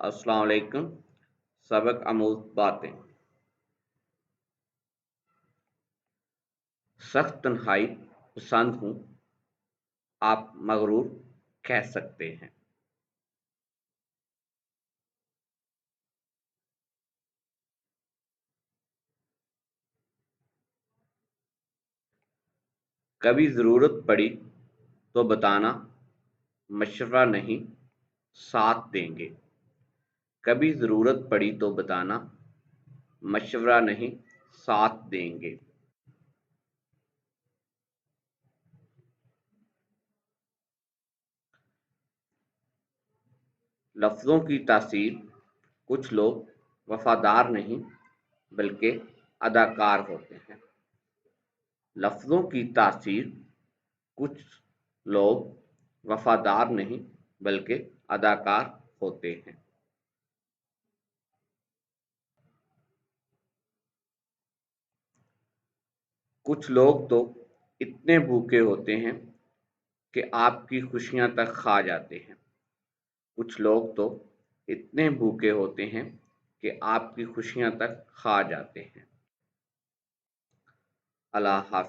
अस्सलाम वालेकुम। सबक आमूज बातें। सख्त तन्हाई पसंद हूँ, आप मगरूर कह सकते हैं। कभी ज़रूरत पड़ी तो बताना, मशवरा नहीं साथ देंगे। कभी ज़रूरत पड़ी तो बताना, मशवरा नहीं साथ देंगे। लफ्ज़ों की तासीर, कुछ लोग वफादार नहीं बल्कि अदाकार होते हैं। लफ्ज़ों की तासीर, कुछ लोग वफादार नहीं बल्कि अदाकार होते हैं। कुछ लोग तो इतने भूखे होते हैं कि आपकी खुशियां तक खा जाते हैं। कुछ लोग तो इतने भूखे होते हैं कि आपकी खुशियां तक खा जाते हैं। अल्लाह हाफ़िज़।